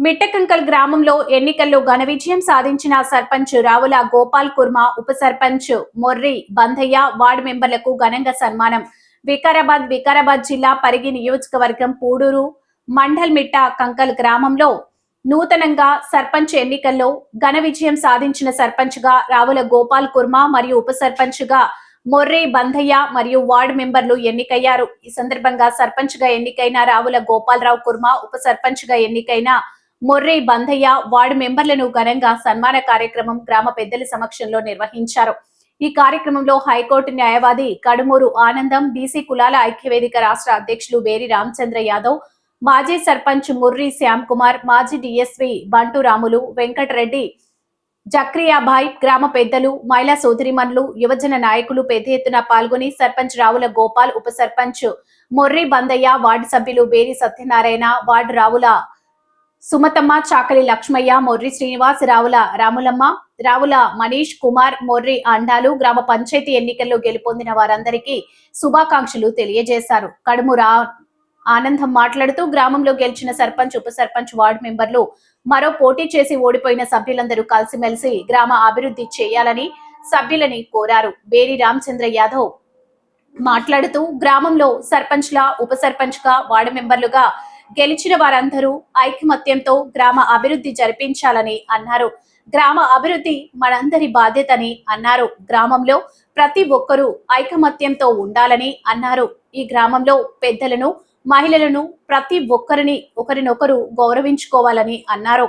మిట్టకంకల్ గ్రామంలో ఎన్నికల్లో ఘన విజయం సాధించిన సర్పంచ్ రావుల గోపాల్ కుర్మ, ఉప సర్పంచ్ మొర్రి బంధయ్య, వార్డు మెంబర్లకు ఘనంగా సన్మానం. వికారాబాద్ జిల్లా పరిగి నియోజకవర్గం పూడూరు మండల్ మిట్ట కంకల్ గ్రామంలో నూతనంగా సర్పంచ్ ఎన్నికల్లో ఘన విజయం సాధించిన సర్పంచ్ గా రావుల గోపాల్ కుర్మ మరియు ఉప సర్పంచ్ గా మొర్రి బంధయ్య మరియు వార్డు మెంబర్లు ఎన్నికయ్యారు. ఈ సందర్భంగా సర్పంచ్ గా ఎన్నికైన రావుల గోపాలరావు కుర్మ, ఉప సర్పంచ్ గా ఎన్నికైన మొర్రి బంధయ్య, వార్డు మెంబర్లను ఘనంగా సన్మాన కార్యక్రమం గ్రామ పెద్దల సమక్షంలో నిర్వహించారు. ఈ కార్యక్రమంలో హైకోర్టు న్యాయవాది కడుమూరు ఆనందం, బీసీ కులాల ఐక్యవేదిక రాష్ట్ర అధ్యక్షులు బేరి రామచంద్ర యాదవ్, మాజీ సర్పంచ్ ముర్రి శ్యామ్ కుమార్, మాజీ డిఎస్పీ బంటు రాములు, వెంకటరెడ్డి, జక్రియాభాయ్, గ్రామ పెద్దలు, మహిళా సోదరిమణులు, యువజన నాయకులు పెద్ద ఎత్తున పాల్గొని సర్పంచ్ రావుల గోపాల్, ఉప సర్పంచ్ మొర్రి బంధయ్య, వార్డు సభ్యులు బేరి సత్యనారాయణ, వార్డు రావుల సుమతమ్మ, చాకలి లక్ష్మయ్య, మొర్రి శ్రీనివాస్, రావుల రాములమ్మ, రావుల మనీష్ కుమార్, మొర్రి అండాలు గ్రామ పంచాయతీ ఎన్నికల్లో గెలుపొందిన వారందరికీ శుభాకాంక్షలు తెలియజేశారు. కడుమురా ఆనందం మాట్లాడుతూ గ్రామంలో గెలిచిన సర్పంచ్, ఉప సర్పంచ్, వార్డు మెంబర్లు మరో పోటీ చేసి ఓడిపోయిన సభ్యులందరూ కలిసిమెలిసి గ్రామ అభివృద్ధి చేయాలని సభ్యులని కోరారు. బేరి రామచంద్ర యాదవ్ మాట్లాడుతూ గ్రామంలో సర్పంచ్ల, ఉప సర్పంచ్ గా, వార్డు మెంబర్లుగా గెలిచిన వారందరూ ఐకమత్యంతో గ్రామ అభివృద్ధి జరిపించాలని అన్నారు. గ్రామ అభివృద్ధి మనందరి బాధ్యతని అన్నారు. గ్రామంలో ప్రతి ఒక్కరూ ఐకమత్యంతో ఉండాలని అన్నారు. ఈ గ్రామంలో పెద్దలను, మహిళలను, ప్రతి ఒక్కరిని ఒకరినొకరు గౌరవించుకోవాలని అన్నారు.